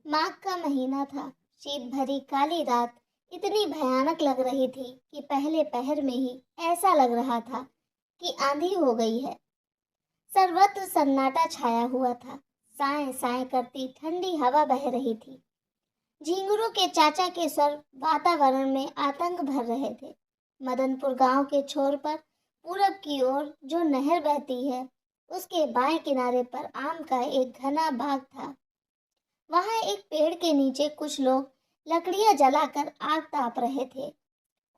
माघ का महीना था। शीत भरी काली रात इतनी भयानक लग रही थी कि पहले पहर में ही ऐसा लग रहा था कि आंधी हो गई है। सर्वत्र सन्नाटा छाया हुआ था। साए साए करती ठंडी हवा बह रही थी। झिंगुरों के चाचा के स्वर वातावरण में आतंक भर रहे थे। मदनपुर गांव के छोर पर पूरब की ओर जो नहर बहती है, उसके बाएं किनारे पर आम का एक घना बाग था। वहां एक पेड़ के नीचे कुछ लोग लकड़ियां जलाकर आग ताप रहे थे।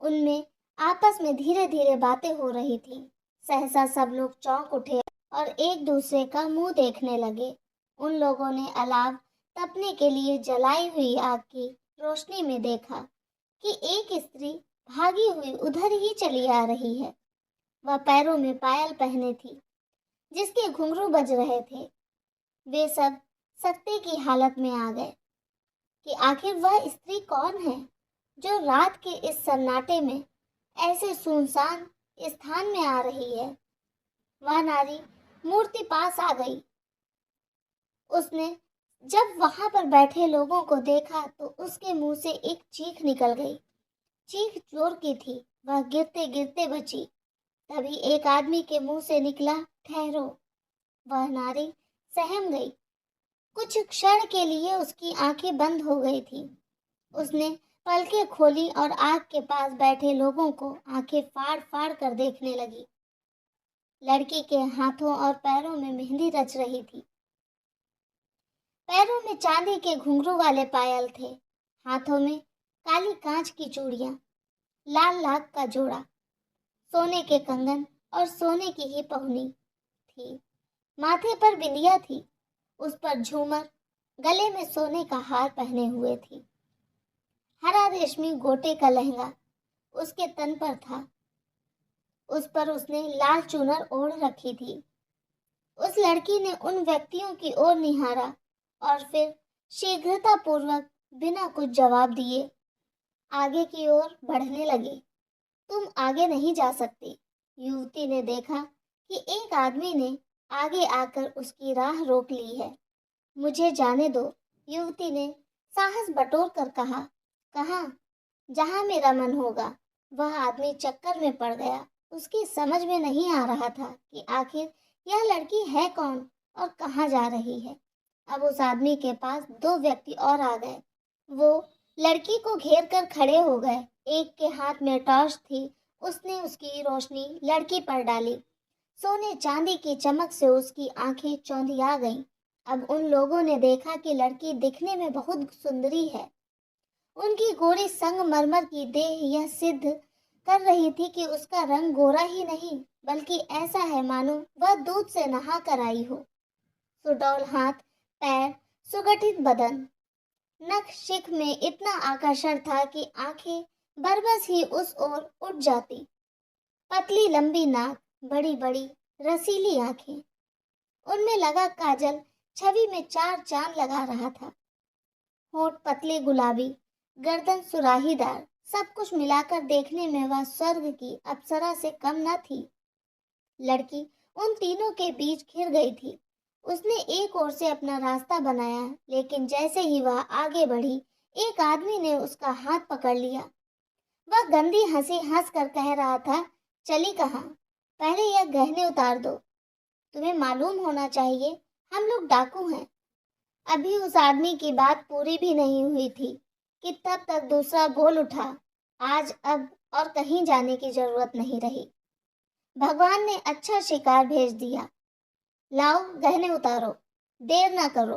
उनमें आपस में धीरे धीरे बातें हो रही थी। सहसा सब लोग चौंक उठे और एक दूसरे का मुंह देखने लगे। उन लोगों ने अलाव तपने के लिए जलाई हुई आग की रोशनी में देखा कि एक स्त्री भागी हुई उधर ही चली आ रही है। वह पैरों में पायल पहने थी, जिसके घुंघरू बज रहे थे। वे सब सकते की हालत में आ गए कि आखिर वह स्त्री कौन है जो रात के इस सन्नाटे में ऐसे सुनसान स्थान में आ रही है। वह नारी मूर्ति पास आ गई। उसने जब वहां पर बैठे लोगों को देखा तो उसके मुंह से एक चीख निकल गई। चीख जोर की थी, वह गिरते गिरते बची। तभी एक आदमी के मुंह से निकला, ठहरो। वह नारी सहम गई। कुछ क्षण के लिए उसकी आंखें बंद हो गई थी। उसने पलकें खोली और आग के पास बैठे लोगों को आंखें फाड़ फाड़ कर देखने लगी। लड़की के हाथों और पैरों में मेहंदी रच रही थी। पैरों में चांदी के घुंघरू वाले पायल थे। हाथों में काली कांच की चूड़ियां, लाल लाख का जोड़ा, सोने के कंगन और सोने की ही पहुनी थी। माथे पर बिंदिया थी, उस पर झूमर, गले में सोने का हार पहने हुए थी। हरा रेशमी गोटे का लहंगा उसके तन पर था। उस पर उसने लाल चुनर ओढ़ रखी थी। उस लड़की ने उन व्यक्तियों की ओर निहारा और फिर शीघ्रता पूर्वक बिना कुछ जवाब दिए आगे की ओर बढ़ने लगी। तुम आगे नहीं जा सकती। युवती ने देखा कि एक आदमी ने आगे आकर उसकी राह रोक ली है। मुझे जाने दो, युवती ने साहस बटोर कर कहा। कहाँ? जहाँ मेरा मन होगा। वह आदमी चक्कर में पड़ गया। उसकी समझ में नहीं आ रहा था कि आखिर यह लड़की है कौन और कहाँ जा रही है। अब उस आदमी के पास दो व्यक्ति और आ गए। वो लड़की को घेर कर खड़े हो गए। एक के हाथ में टॉर्च थी। उसने उसकी रोशनी लड़की पर डाली। सोने चांदी की चमक से उसकी आंखें चौंधिया गईं। अब उन लोगों ने देखा कि लड़की दिखने में बहुत सुंदरी है। उनकी गोरी संगमरमर की देह यह सिद्ध कर रही थी कि उसका रंग गोरा ही नहीं, बल्कि ऐसा है मानो वह दूध से नहा कर आई हो। सुडौल हाथ पैर, सुगठित बदन, नख शिख में इतना आकर्षण था कि आंखें बरबस ही उस ओर उठ जाती। पतली लंबी नाक, बड़ी बड़ी रसीली आंखें, उनमें लगा काजल छवि में चार चांद लगा रहा था। होंठ पतले गुलाबी, गर्दन सुराहीदार, सब कुछ मिलाकर देखने में वह स्वर्ग की अप्सरा से कम न थी। लड़की उन तीनों के बीच घिर गई थी। उसने एक ओर से अपना रास्ता बनाया, लेकिन जैसे ही वह आगे बढ़ी, एक आदमी ने उसका हाथ पकड़ लिया। वह गंदी हंसी हंस कर कह रहा था, चली कहाँ? पहले यह गहने उतार दो। तुम्हें मालूम होना चाहिए, हम लोग डाकू हैं। अभी उस आदमी की बात पूरी भी नहीं हुई थी कि तब तक दूसरा बोल उठा, आज अब और कहीं जाने की जरूरत नहीं रही। भगवान ने अच्छा शिकार भेज दिया। लाओ गहने उतारो, देर ना करो।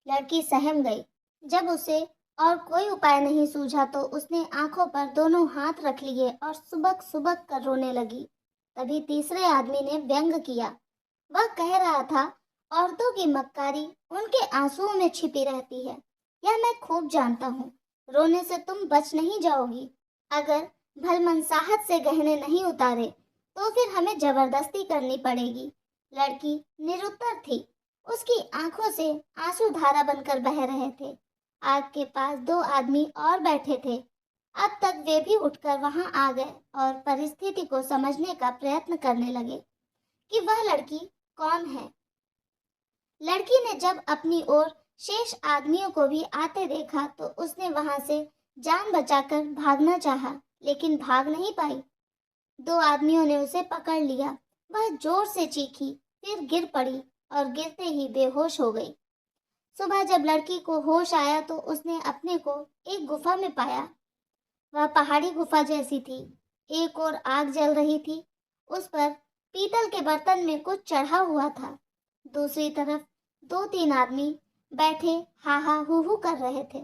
लड़की सहम गई। जब उसे और कोई उपाय नहीं सूझा तो उसने आंखों पर दोनों हाथ रख लिए और सुबक सुबक कर रोने लगी। तभी तीसरे आदमी ने व्यंग किया। वह कह रहा था, औरतों की मक्कारी उनके आंसुओं में छिपी रहती है। यह मैं खूब जानता हूँ। रोने से तुम बच नहीं जाओगी। अगर भलमनसाहत से गहने नहीं उतारे तो फिर हमें जबरदस्ती करनी पड़ेगी। लड़की निरुत्तर थी। उसकी आंखों से आंसू धारा बनकर बह रहे थे। आग के पास दो आदमी और बैठे थे। अब तक वे भी उठकर वहां आ गए और परिस्थिति को समझने का प्रयत्न करने लगे कि वह लड़की कौन है। लड़की ने जब अपनी ओर शेष आदमियों को भी आते देखा तो उसने वहां से जान बचाकर भागना चाहा, लेकिन भाग नहीं पाई। दो आदमियों ने उसे पकड़ लिया। वह जोर से चीखी, फिर गिर पड़ी और गिरते ही बेहोश हो गई। सुबह जब लड़की को होश आया तो उसने अपने को एक गुफा में पाया। वह पहाड़ी गुफा जैसी थी। एक ओर आग जल रही थी, उस पर पीतल के बर्तन में कुछ चढ़ा हुआ था। दूसरी तरफ दो तीन आदमी बैठे हा हा हू हू कर रहे थे।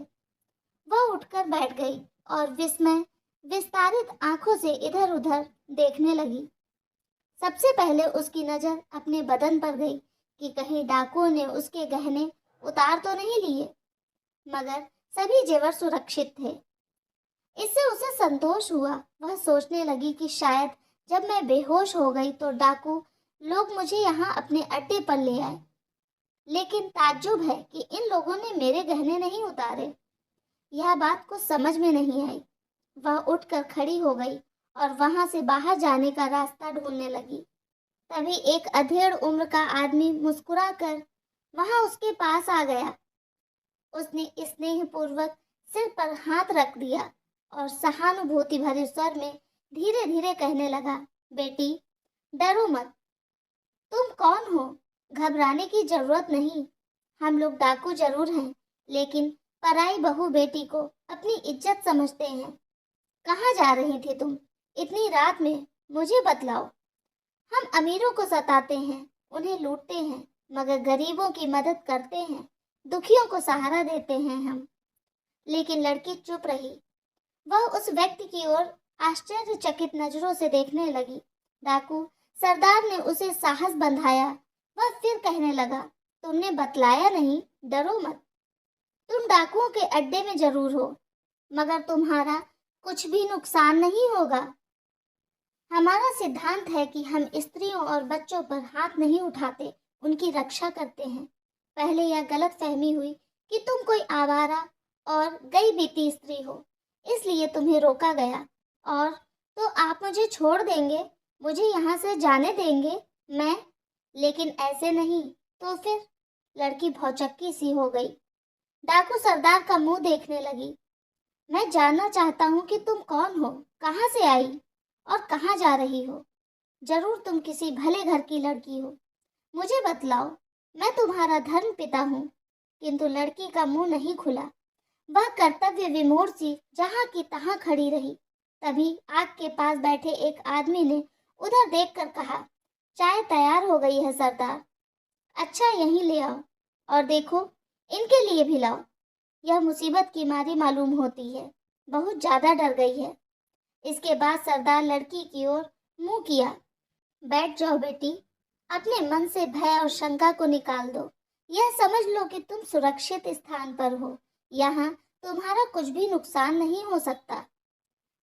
वह उठकर बैठ गई और विस्मय विस्तारित आंखों से इधर उधर देखने लगी। सबसे पहले उसकी नजर अपने बदन पर गई कि कहीं डाकुओं ने उसके गहने उतार तो नहीं लिए, मगर सभी जेवर सुरक्षित थे। इससे उसे संतोष हुआ। वह सोचने लगी कि शायद जब मैं बेहोश हो गई तो डाकू लोग मुझे यहाँ अपने अड्डे पर ले आए। लेकिन ताज्जुब है कि इन लोगों ने मेरे गहने नहीं उतारे। यह बात कुछ समझ में नहीं आई। वह उठकर खड़ी हो गई और वहां से बाहर जाने का रास्ता ढूंढने लगी। तभी एक अधेड़ उम्र का आदमी मुस्कुराकर वहां उसके पास आ गया। उसने स्नेहपूर्वक सिर पर हाथ रख दिया और सहानुभूति भरे स्वर में धीरे धीरे कहने लगा, बेटी डरो मत। तुम कौन हो? घबराने की जरूरत नहीं। हम लोग डाकू जरूर हैं, लेकिन पराई बहू बेटी को अपनी इज्जत समझते हैं। कहाँ जा रही थी तुम इतनी रात में? मुझे बतलाओ। हम अमीरों को सताते हैं, उन्हें लूटते हैं, मगर गरीबों की मदद करते हैं, दुखियों को सहारा देते हैं हम। लेकिन लड़की चुप रही। वह उस व्यक्ति की ओर आश्चर्यचकित नजरों से देखने लगी। डाकू सरदार ने उसे साहस बंधाया। वह फिर कहने लगा, तुमने बतलाया नहीं, डरो मत। तुम डाकुओं के अड्डे में जरूर हो, मगर तुम्हारा कुछ भी नुकसान नहीं होगा। हमारा सिद्धांत है कि हम स्त्रियों और बच्चों पर हाथ नहीं उठाते, उनकी रक्षा करते हैं। पहले यह गलत फहमी हुई कि तुम कोई आवारा और गई बीती स्त्री हो, इसलिए तुम्हें रोका गया। और तो आप मुझे छोड़ देंगे, मुझे यहाँ से जाने देंगे? मैं लेकिन ऐसे नहीं। तो फिर? लड़की भौचक्की सी हो गई। डाकू सरदार का मुंह देखने लगी। मैं जानना चाहता हूँ कि तुम कौन हो, कहाँ से आई और कहाँ जा रही हो। जरूर तुम किसी भले घर की लड़की हो। मुझे बतलाओ, मैं तुम्हारा धर्म पिता हूँ। किंतु लड़की का मुंह नहीं खुला। वह कर्तव्य विमूढ़ सी जहाँ की तहाँ खड़ी रही। तभी आग के पास बैठे एक आदमी ने उधर देखकर कहा, चाय तैयार हो गई है सरदार। अच्छा यहीं ले आओ, और देखो इनके लिए भी लाओ। यह मुसीबत की मारी मालूम होती है, बहुत ज्यादा डर गई है। इसके बाद सरदार लड़की की ओर मुंह किया। बैठ जाओ बेटी, अपने मन से भय और शंका को निकाल दो। यह समझ लो कि तुम सुरक्षित स्थान पर हो, यहाँ तुम्हारा कुछ भी नुकसान नहीं हो सकता।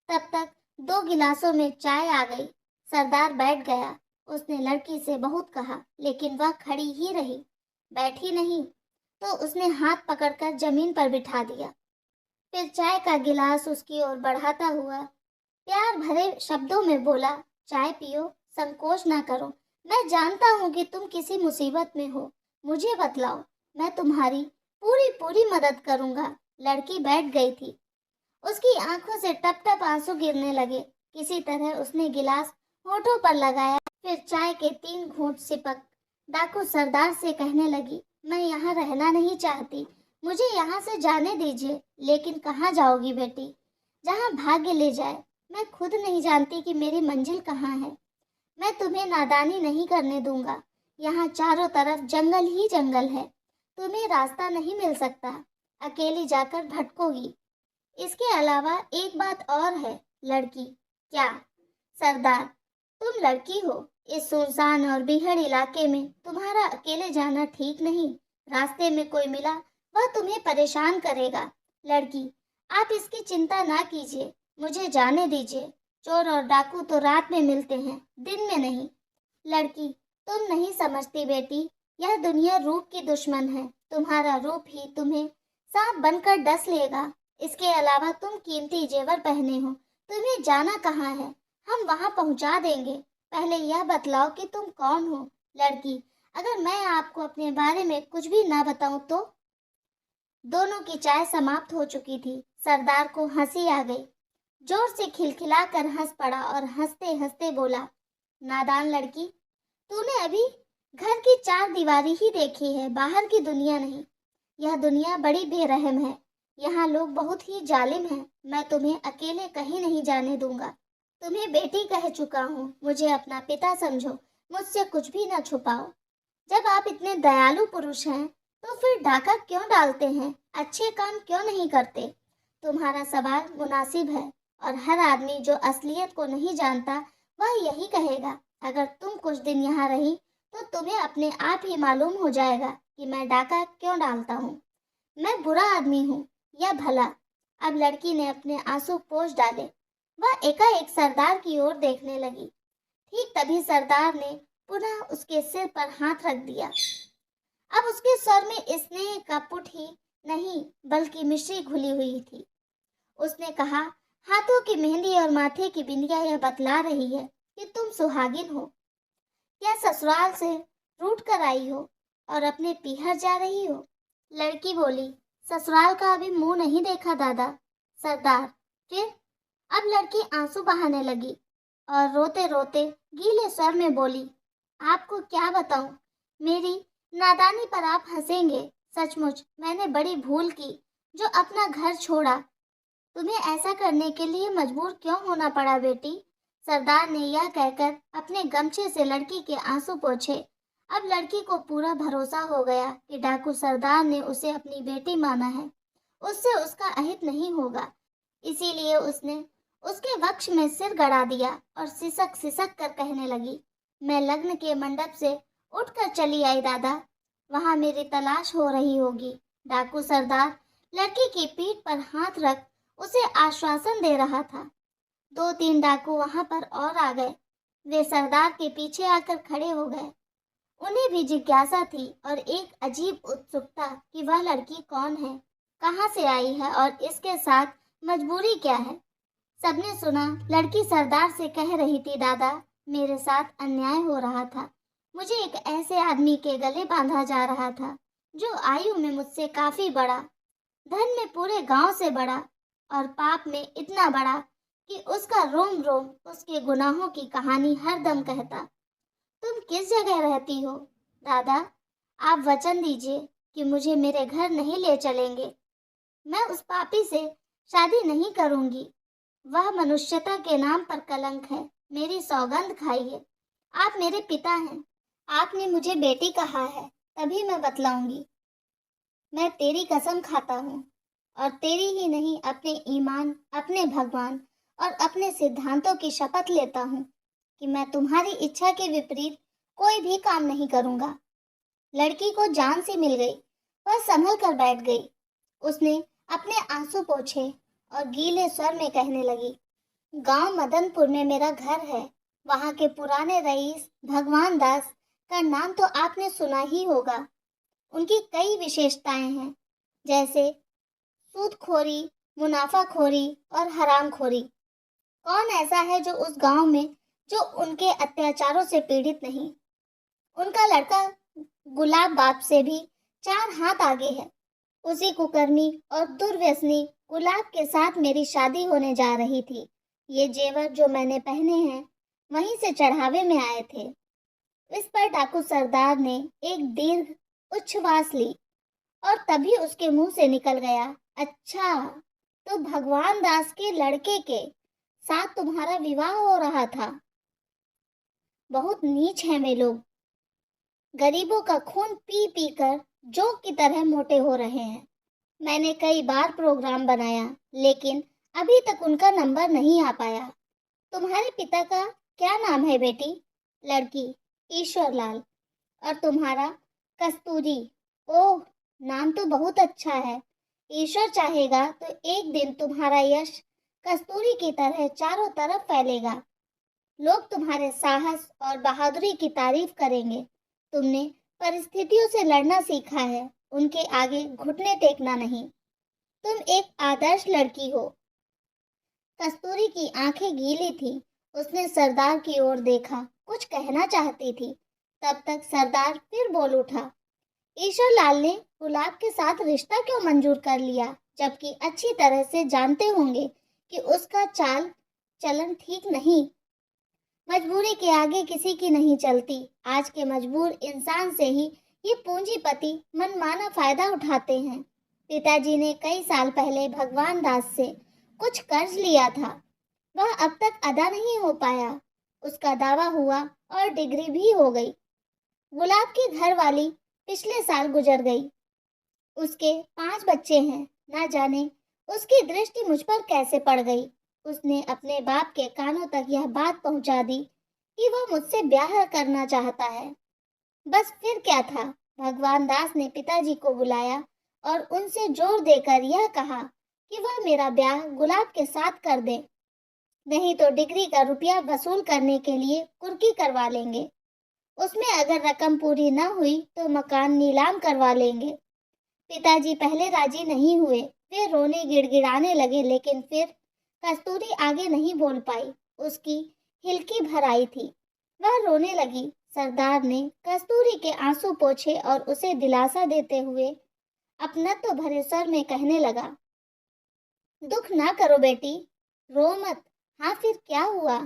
तब तक 2 गिलासों में चाय आ गई। सरदार बैठ गया। उसने लड़की से बहुत कहा, लेकिन वह खड़ी ही रही, बैठी नहीं। तो उसने हाथ पकड़कर जमीन पर बिठा दिया। फिर चाय का गिलास उसकी ओर बढ़ाता हुआ प्यार भरे शब्दों में बोला, चाय पियो, संकोच ना करो। मैं जानता हूँ कि तुम किसी मुसीबत में हो। मुझे बतलाओ, मैं तुम्हारी पूरी पूरी मदद करूंगा। लड़की बैठ गई थी। उसकी आंखों से टप टप आंसू गिरने लगे। किसी तरह उसने गिलास होठों पर लगाया, फिर चाय के 3 घूंट सिपक डाकू सरदार से कहने लगी, मैं यहाँ रहना नहीं चाहती, मुझे यहाँ से जाने दीजिए। लेकिन कहाँ जाओगी बेटी? जहाँ भाग्य ले जाए। मैं खुद नहीं जानती कि मेरी मंजिल कहाँ है। मैं तुम्हें नादानी नहीं करने दूंगा। यहाँ चारों तरफ जंगल ही जंगल है, तुम्हें रास्ता नहीं मिल सकता। अकेली जाकर भटकोगी। इसके अलावा एक बात और है। लड़की? क्या? सरदार, तुम लड़की हो। इस सुनसान और बीहड़ इलाके में तुम्हारा अकेले जाना ठीक नहीं। रास्ते में कोई मिला, वह तुम्हें परेशान करेगा। लड़की, आप इसकी चिंता ना कीजिए, मुझे जाने दीजिए। चोर और डाकू तो रात में मिलते हैं, दिन में नहीं। लड़की, तुम नहीं समझती बेटी, यह दुनिया रूप की दुश्मन है। तुम्हारा रूप ही तुम्हें सांप बनकर डस लेगा। इसके अलावा तुम कीमती जेवर पहने हो, तुम्हें जाना कहाँ है? हम वहां पहुंचा देंगे। पहले यह बतलाओ कि तुम कौन हो? लड़की, अगर मैं आपको अपने बारे में कुछ भी ना बताऊं तो? दोनों की चाय समाप्त हो चुकी थी। सरदार को हंसी आ गई। जोर से खिलखिलाकर हंस पड़ा और हंसते हंसते बोला, नादान लड़की, तूने अभी घर की चार दीवारी ही देखी है, बाहर की दुनिया नहीं। यह दुनिया बड़ी बेरहम है। यहाँ लोग बहुत ही जालिम हैं। मैं तुम्हें अकेले कहीं नहीं जाने दूंगा। तुम्हें बेटी कह चुका हूँ, मुझे अपना पिता समझो, मुझसे कुछ भी न छुपाओ। जब आप इतने दयालु पुरुष हैं, तो फिर डाका क्यों डालते हैं? अच्छे काम क्यों नहीं करते? तुम्हारा सवाल मुनासिब है, और हर आदमी जो असलियत को नहीं जानता वह यही कहेगा। अगर तुम कुछ दिन यहाँ रही तो तुम्हें अपने आप ही मालूम हो जाएगा कि मैं डाका क्यों डालता हूँ। मैं बुरा आदमी हूँ या भला? अब लड़की ने अपने आंसू पोंछ डाले। वह एकाएक सरदार की ओर देखने लगी। ठीक तभी सरदार ने पुनः उसके सिर पर हाथ रख दिया। अब उसके स्वर में स्नेह का पुट ही नहीं बल्कि मिश्री घुली हुई थी। उसने कहा, हाथों की मेहंदी और माथे की बिंदिया यह बतला रही है कि तुम सुहागिन हो। क्या ससुराल से रूठ कर आई हो और अपने पीहर जा रही हो? लड़की बोली, ससुराल का अभी मुंह नहीं देखा दादा। सरदार, फिर? अब लड़की आंसू बहाने लगी और रोते रोते गीले स्वर में बोली, आपको क्या बताऊं? मेरी नादानी पर आप हंसेंगे। सचमुच मैंने बड़ी भूल की जो अपना घर छोड़ा। तुम्हें ऐसा करने के लिए मजबूर क्यों होना पड़ा बेटी? सरदार ने यह कहकर अपने गमछे से लड़की के आंसू पोंछे। अब लड़की को पूरा भरोसा हो गया कि डाकू सरदार ने उसे अपनी बेटी माना है। उससे उसका अहित नहीं होगा। इसीलिए उसने उसके वक्ष में सिर गड़ा दिया और सिसक सिसक कर कहने लगी, मैं लग्न के मंडप से उठकर चली आई दादा। वहां मेरी तलाश हो रही होगी। डाकू सरदार लड़की की पीठ पर हाथ रख उसे आश्वासन दे रहा था। 2-3 डाकू वहां पर और आ गए। वे सरदार के पीछे आकर खड़े हो गए। उन्हें भी जिज्ञासा थी और एक अजीब उत्सुकता कि वह लड़की कौन है, कहाँ से आई है और इसके साथ मजबूरी क्या है। सबने सुना लड़की सरदार से कह रही थी, दादा मेरे साथ अन्याय हो रहा था। मुझे एक ऐसे आदमी के गले बांधा जा रहा था जो आयु में मुझसे काफी बड़ा, धन में पूरे गांव से बड़ा और पाप में इतना बड़ा कि उसका रोम रोम उसके गुनाहों की कहानी हर दम कहता। तुम किस जगह रहती हो दादा? आप वचन दीजिए कि मुझे मेरे घर नहीं ले चलेंगे। मैं उस पापी से शादी नहीं करूंगी। वह मनुष्यता के नाम पर कलंक है। मेरी सौगंध खाइए। आप मेरे पिता हैं। आपने मुझे बेटी कहा है, तभी मैं बतलाऊंगी। मैं तेरी कसम खाता हूँ और तेरी ही नहीं, अपने ईमान, अपने भगवान और अपने सिद्धांतों की शपथ लेता हूँ कि मैं तुम्हारी इच्छा के विपरीत कोई भी काम नहीं करूंगा। लड़की को जान सी मिल गई। वह संभल कर बैठ गई। उसने अपने आंसू पोंछे और गीले स्वर में कहने लगी, गांव मदनपुर में मेरा घर है। वहां के पुराने रईस भगवान दास का नाम तो आपने सुना ही होगा। उनकी कई विशेषताएं हैं, जैसे सूदखोरी, मुनाफाखोरी और हरामखोरी। कौन ऐसा है जो उस गांव में जो उनके अत्याचारों से पीड़ित नहीं? उनका लड़का गुलाब बाप से भी 4 हाथ आगे है। उसी कुकर्मी और दुर्व्यसनी गुलाब के साथ मेरी शादी होने जा रही थी। ये जेवर जो मैंने पहने हैं वहीं से चढ़ावे में आए थे। इस पर डाकू सरदार ने एक दीर्घ उच्छ्वास ली और तभी उसके मुंह से निकल गया, अच्छा तो भगवान दास के लड़के के साथ तुम्हारा विवाह हो रहा था। बहुत नीच हैं वे लोग। गरीबों का खून पी पी कर जोक की तरह मोटे हो रहे हैं। मैंने कई बार प्रोग्राम बनाया लेकिन अभी तक उनका नंबर नहीं आ पाया। तुम्हारे पिता का क्या नाम है बेटी? लड़की, ईश्वरलाल। और तुम्हारा? कस्तूरी। ओह, नाम तो बहुत अच्छा है। ईश्वर चाहेगा तो एक दिन तुम्हारा यश कस्तूरी की तरह चारों तरफ फैलेगा। लोग तुम्हारे साहस और बहादुरी की तारीफ करेंगे। तुमने परिस्थितियों से लड़ना सीखा है, उनके आगे घुटने टेकना नहीं। तुम एक आदर्श लड़की हो। कस्तूरी की आंखें गीली थी। उसने सरदार की ओर देखा, कुछ कहना चाहती थी। तब तक सरदार फिर बोल उठा, ईश्वर लाल ने गुलाब के साथ रिश्ता क्यों मंजूर कर लिया, जबकि अच्छी तरह से जानते होंगे कि उसका चाल चलन ठीक नहीं। मजबूरी के आगे किसी की नहीं चलती। आज के मजबूर इंसान से ही ये पूंजीपति मनमाना फायदा उठाते हैं। पिताजी ने कई साल पहले भगवान दास से कुछ कर्ज लिया था, वह अब तक अदा नहीं हो पाया। उसका दावा हुआ और डिग्री भी हो गई। गुलाब की घर वाली पिछले साल गुजर गई। उसके 5 बच्चे हैं। ना जाने उसकी दृष्टि मुझ पर कैसे पड़ गई। उसने अपने बाप के कानों तक यह बात पहुंचा दी कि वह मुझसे ब्याह करना चाहता है। बस फिर क्या था, भगवान दास ने पिताजी को बुलाया और उनसे जोर देकर यह कहा कि वह मेरा ब्याह गुलाब के साथ कर दे, नहीं तो डिग्री का रुपया वसूल करने के लिए कुर्की करवा लेंगे। उसमें अगर रकम पूरी न हुई तो मकान नीलाम करवा लेंगे। पिताजी पहले राजी नहीं हुए, वे रोने गिड़गिड़ाने लगे, लेकिन फिर कस्तूरी आगे नहीं बोल पाई। उसकी हिलकी भर आई थी, वह रोने लगी। सरदार ने कस्तूरी के आंसू पोंछे और उसे दिलासा देते हुए अपनत्व भरे स्वर में कहने लगा, दुख ना करो बेटी, रो मत। हाँ फिर क्या हुआ?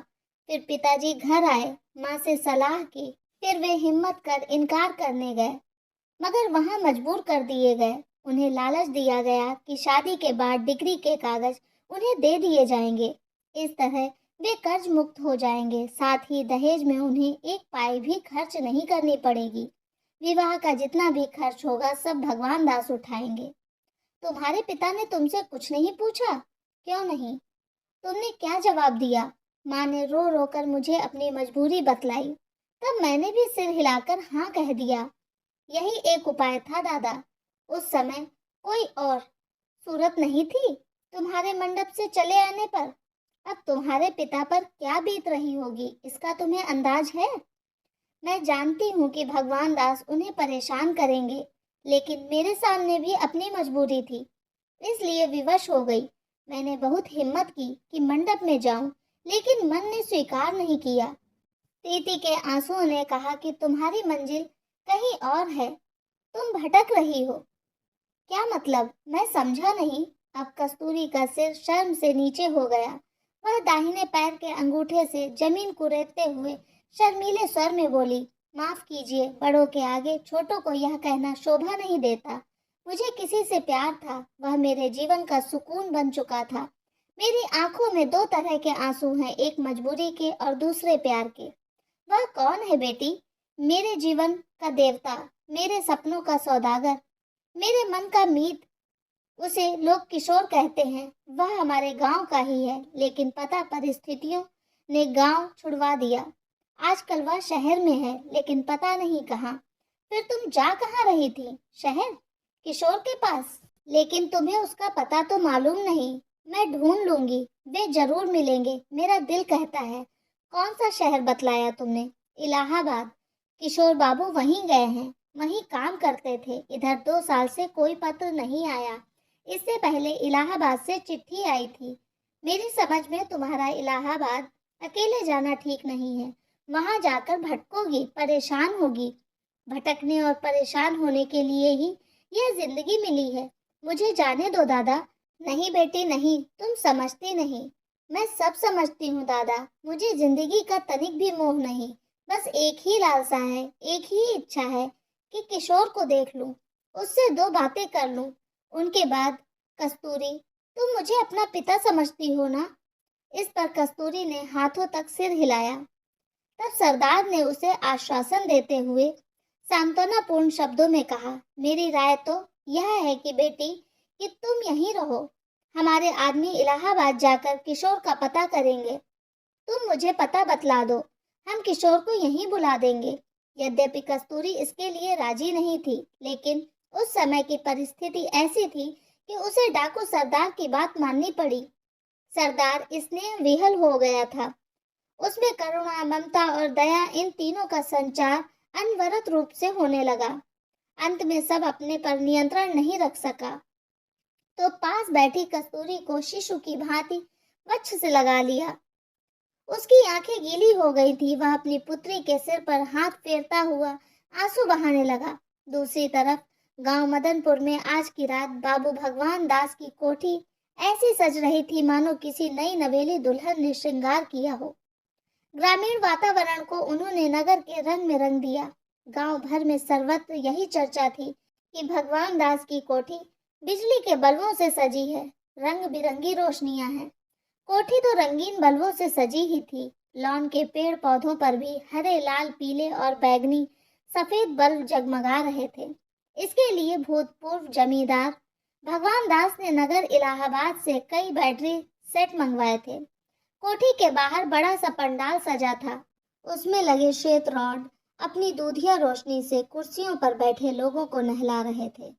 फिर पिताजी घर आए, माँ से सलाह की, फिर वे हिम्मत कर इनकार करने गए, मगर वहां मजबूर कर दिए गए। उन्हें लालच दिया गया कि शादी के बाद डिग्री के कागज उन्हें दे दिए जाएंगे। इस तरह वे कर्ज मुक्त हो जाएंगे, साथ ही दहेज में उन्हें एक पाई भी खर्च नहीं करनी पड़ेगी। विवाह का जितना भी खर्च होगा सब भगवान दास उठाएंगे। तुम्हारे पिता ने तुमसे कुछ नहीं पूछा? क्यों नहीं? तुमने क्या जवाब दिया? माँ ने रो रो कर मुझे अपनी मजबूरी बतलाई। तब मैंने भी सिर हिलाकर हाँ कह दिया। यही एक उपाय था दादा। उस समय कोई और सूरत नहीं थी तुम्हारे मंडप से चले आने पर। अब तुम्हारे पिता पर क्या बीत रही होगी, इसका तुम्हें अंदाज है? मैं जानती हूँ कि भगवान दास उन्हें परेशान करेंगे, लेकिन मेरे सामने भी अपनी मजबूरी थी, इसलिए विवश हो गई। मैंने बहुत हिम्मत की कि मंडप में जाऊं, लेकिन मन ने स्वीकार नहीं किया। प्रीति के आंसुओं ने कहा कि तुम्हारी मंजिल कहीं और है, तुम भटक रही हो। क्या मतलब? मैं समझा नहीं। अब कस्तूरी का सिर शर्म से नीचे हो गया। वह दाहिने पैर के अंगूठे से जमीन कुरेदते हुए शर्मीले स्वर में बोली, माफ कीजिए, बड़ों के आगे छोटों को यह कहना शोभा नहीं देता। मुझे किसी से प्यार था, वह मेरे जीवन का सुकून बन चुका था। मेरी आंखों में 2 तरह के आंसू हैं, एक मजबूरी के और दूसरे प्यार के। वह कौन है बेटी? मेरे जीवन का देवता, मेरे सपनों का सौदागर, मेरे मन का मीत। उसे लोग किशोर कहते हैं। वह हमारे गांव का ही है, लेकिन पता परिस्थितियों ने गांव छुड़वा दिया। आजकल वह शहर में है, लेकिन पता नहीं कहाँ। फिर तुम जा कहाँ रही थी? शहर? किशोर के पास? लेकिन तुम्हें उसका पता तो मालूम नहीं। मैं ढूंढ लूंगी, वे जरूर मिलेंगे, मेरा दिल कहता है। कौन सा शहर बतलाया तुमने? इलाहाबाद। किशोर बाबू वहीं गए हैं, वहीं काम करते थे। इधर 2 साल से कोई पत्र नहीं आया। इससे पहले इलाहाबाद से चिट्ठी आई थी। मेरी समझ में तुम्हारा इलाहाबाद अकेले जाना ठीक नहीं है। वहां जाकर भटकोगी, परेशान होगी। भटकने और परेशान होने के लिए ही यह जिंदगी मिली है। मुझे जाने दो दादा। नहीं बेटी नहीं, तुम समझती नहीं। मैं सब समझती हूँ दादा। मुझे जिंदगी का तनिक भी मोह नहीं। बस एक ही लालसा है, एक ही इच्छा है कि किशोर को देख लूं, उससे 2 बातें कर लूं। उनके बाद कस्तूरी, तुम मुझे अपना पिता समझती हो ना? इस पर कस्तूरी ने हाथों तक सिर हिलाया। तब सरदार ने उसे आश्वासन देते हुए सांत्वनापूर्ण शब्दों में कहा, मेरी राय तो यह है कि बेटी कि तुम यहीं रहो। हमारे आदमी इलाहाबाद जाकर किशोर का पता करेंगे। तुम मुझे पता बतला दो, हम किशोर को यहीं बुला देंगे। यद्यपि कस्तूरी इसके लिए राजी नहीं थी, लेकिन उस समय की परिस्थिति ऐसी थी कि उसे डाकू सरदार की बात माननी पड़ी। सरदार स्नेह विहल हो गया था। उसमें करुणा, ममता और दया, इन तीनों का संचार अनवरत रूप से होने लगा। अंत में सब अपने पर नियंत्रण नहीं रख सका, तो पास बैठी कस्तूरी को शिशु की भांति वक्ष से लगा लिया। उसकी आंखें गीली हो गई थी। वह अपनी पुत्री के सिर पर हाथ फेरता हुआ आंसू बहाने लगा। दूसरी तरफ गांव मदनपुर में आज की रात बाबू भगवान दास की कोठी ऐसी सज रही थी मानो किसी नई नवेली दुल्हन ने श्रृंगार किया हो। ग्रामीण वातावरण को उन्होंने नगर के रंग में रंग दिया। गांव भर में सर्वत्र यही चर्चा थी कि भगवान दास की कोठी बिजली के बल्बों से सजी है, रंग बिरंगी रोशनियां हैं। कोठी तो रंगीन बल्बों से सजी ही थी। लॉन के पेड़ पौधों पर भी हरे, लाल, पीले और बैगनी सफेद बल्ब जगमगा रहे थे। इसके लिए भूतपूर्व जमींदार भगवान दास ने नगर इलाहाबाद से कई बैटरी सेट मंगवाए थे। कोठी के बाहर बड़ा सा पंडाल सजा था। उसमें लगे श्वेत रॉड अपनी दूधिया रोशनी से कुर्सियों पर बैठे लोगों को नहला रहे थे।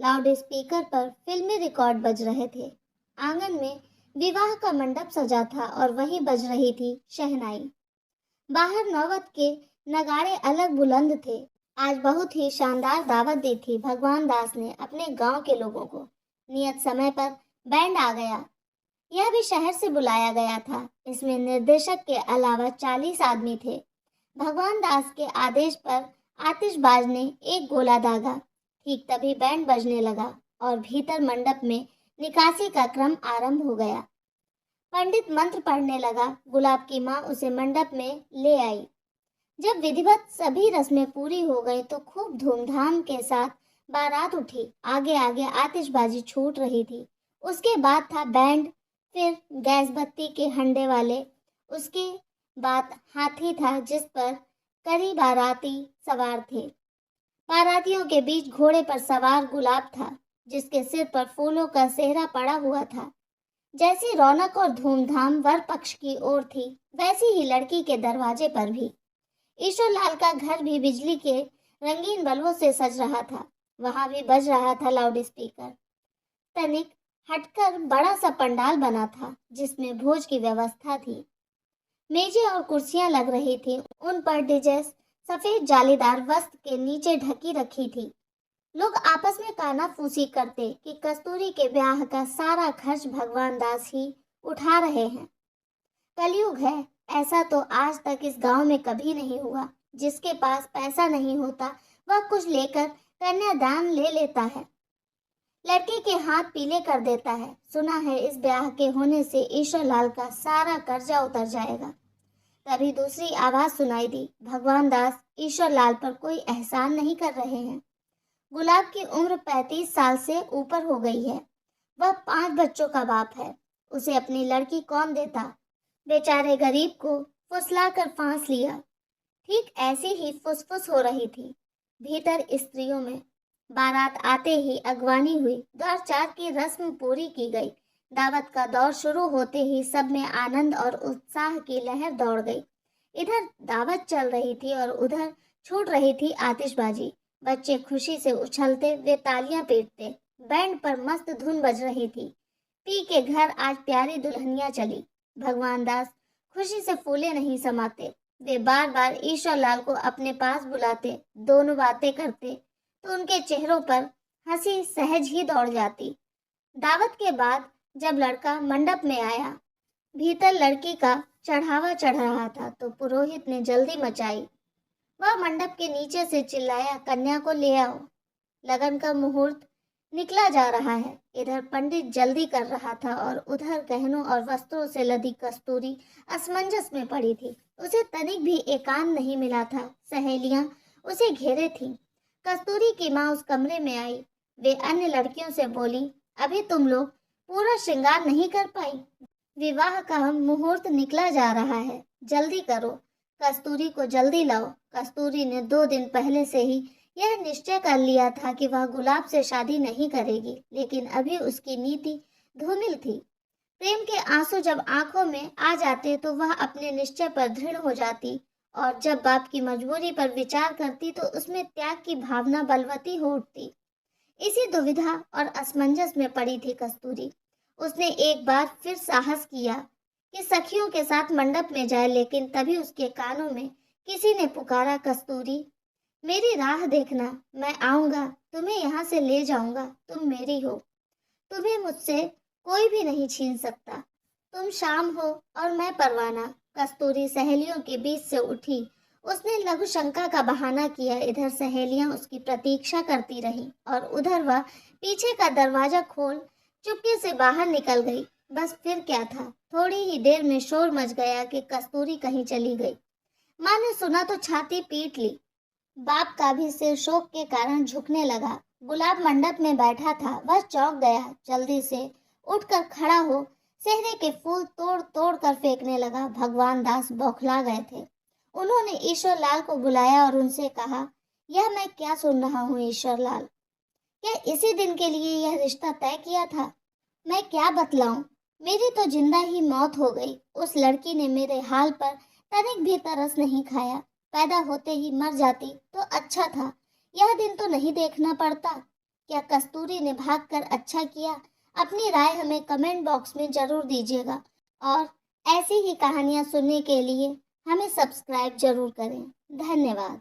लाउड स्पीकर पर फिल्मी रिकॉर्ड बज रहे थे। आंगन में विवाह का मंडप सजा था और वहीं बज रही थी शहनाई। बाहर नौबत के नगाड़े अलग बुलंद थे। आज बहुत ही शानदार दावत दी थी भगवान दास ने अपने गांव के लोगों को। नियत समय पर बैंड आ गया। यह भी शहर से बुलाया गया था। इसमें निर्देशक के अलावा 40 आदमी थे। भगवान दास के आदेश पर आतिशबाज ने एक गोला दागा। ठीक तभी बैंड बजने लगा और भीतर मंडप में निकासी का क्रम आरंभ हो गया। पंडित मंत्र पढ़ने लगा। गुलाब की माँ उसे मंडप में ले आई। जब विधिवत सभी रस्में पूरी हो गई तो खूब धूमधाम के साथ बारात उठी। आगे आगे आतिशबाजी छूट रही थी। उसके बाद था बैंड, फिर गैस बत्ती के हंडे वाले, उसके बाद हाथी था जिस पर कई बाराती सवार थे। बारातियों के बीच घोड़े पर सवार गुलाब था जिसके सिर पर फूलों का सेहरा पड़ा हुआ था। जैसी रौनक और धूमधाम वर पक्ष की ओर थी वैसी ही लड़की के दरवाजे पर भी। ईश्वरलाल का घर भी बिजली के रंगीन बल्बों से सज रहा था। वहां भी बज रहा था लाउड स्पीकर। तनिक हटकर बड़ा सा पंडाल बना था जिसमें भोज की व्यवस्था थी। मेजें और कुर्सियां लग रही थी। उन पर डिजेस सफेद जालीदार वस्त्र के नीचे ढकी रखी थी। लोग आपस में कानाफूसी करते कि कस्तूरी के ब्याह का सारा खर्च भगवान दास ही उठा रहे हैं। कलयुग है, ऐसा तो आज तक इस गांव में कभी नहीं हुआ। जिसके पास पैसा नहीं होता वह कुछ लेकर कन्यादान ले लेता है, लड़के के हाथ पीले कर देता है। सुना है इस ब्याह के होने से ईश्वरलाल का सारा कर्जा उतर जाएगा। तभी दूसरी आवाज सुनाई दी, भगवान दास ईश्वरलाल पर कोई एहसान नहीं कर रहे हैं। गुलाब की उम्र 35 साल से ऊपर हो गई है। वह 5 बच्चों का बाप है। उसे अपनी लड़की कौन देता। बेचारे गरीब को फुसलाकर फांस लिया। ठीक ऐसी ही फुसफुस हो रही थी भीतर स्त्रियों में। बारात आते ही अगवानी हुई। दौर 4 की रस्म पूरी की गई। दावत का दौर शुरू होते ही सब में आनंद और उत्साह की लहर दौड़ गई। इधर दावत चल रही थी और उधर छूट रही थी आतिशबाजी। बच्चे खुशी से उछलते, वे तालियां पीटते। बैंड पर मस्त धुन बज रही थी। पी के घर आज प्यारी दुल्हनिया चली। भगवान दास खुशी से फूले नहीं समाते। वे बार बार ईश्वरलाल को अपने पास बुलाते, दोनों बातें करते तो उनके चेहरों पर हंसी सहज ही दौड़ जाती। दावत के बाद जब लड़का मंडप में आया, भीतर लड़की का चढ़ावा चढ़ रहा था तो पुरोहित ने जल्दी मचाई। वह मंडप के नीचे से चिल्लाया, कन्या को ले आओ, लगन का मुहूर्त निकला जा रहा है। इधर पंडित जल्दी कर रहा था और उधर गहनों और वस्त्रों से लदी कस्तूरी असमंजस में पड़ी थी। उसे तनिक भी एकांत नहीं मिला था। सहेलियां उसे घेरे थीं। कस्तूरी की माँ उस कमरे में आई। वे अन्य लड़कियों से बोली, अभी तुम लोग पूरा श्रृंगार नहीं कर पाई। विवाह का मुहूर्त निकला जा रहा है, जल्दी करो, कस्तूरी को जल्दी लाओ। कस्तूरी ने 2 दिन पहले से ही यह निश्चय कर लिया था कि वह गुलाब से शादी नहीं करेगी, लेकिन अभी उसकी नीति धूमिल थी। प्रेम के आंसू जब आंखों में आ जाते तो वह अपने निश्चय पर दृढ़ हो जाती और जब बाप की मजबूरी पर विचार करती तो उसमें त्याग की भावना बलवती हो उठती। इसी दुविधा और असमंजस में पड़ी थी कस्तूरी। उसने एक बार फिर साहस किया कि सखियों के साथ मंडप में जाए, लेकिन तभी उसके कानों में किसी ने पुकारा, कस्तूरी मेरी राह देखना, मैं आऊंगा, तुम्हें यहाँ से ले जाऊंगा, तुम मेरी हो, तुम्हें मुझसे कोई भी नहीं छीन सकता। तुम शाम हो और मैं परवाना। कस्तूरी सहेलियों के बीच से उठी उसने लघु शंका का बहाना किया। इधर सहेलियां उसकी प्रतीक्षा करती रही और उधर वह पीछे का दरवाजा खोल चुपके से बाहर निकल गई। बस फिर क्या था, थोड़ी ही देर में शोर मच गया कि कस्तूरी कहीं चली गई। माँ ने सुना तो छाती पीट ली। बाप का भी सिर शोक के कारण झुकने लगा। गुलाब मंडप में बैठा था, वह चौंक गया। जल्दी से उठकर खड़ा हो सेहरे के फूल तोड़ तोड़ कर फेंकने लगा। भगवान दास बौखला गए थे। उन्होंने ईश्वर लाल को बुलाया और उनसे कहा, यह मैं क्या सुन रहा हूँ ईश्वर लाल? क्या इसी दिन के लिए यह रिश्ता तय किया था? मैं क्या बतलाऊं? मेरी तो जिंदा ही मौत हो गई। उस लड़की ने मेरे हाल पर तनिक भी तरस नहीं खाया। पैदा होते ही मर जाती तो अच्छा था। यह दिन तो नहीं देखना पड़ता। क्या कस्तूरी ने भागकर अच्छा किया? अपनी राय हमें कमेंट बॉक्स में जरूर दीजिएगा और ऐसी ही कहानियां सुनने के लिए हमें सब्सक्राइब जरूर करें। धन्यवाद।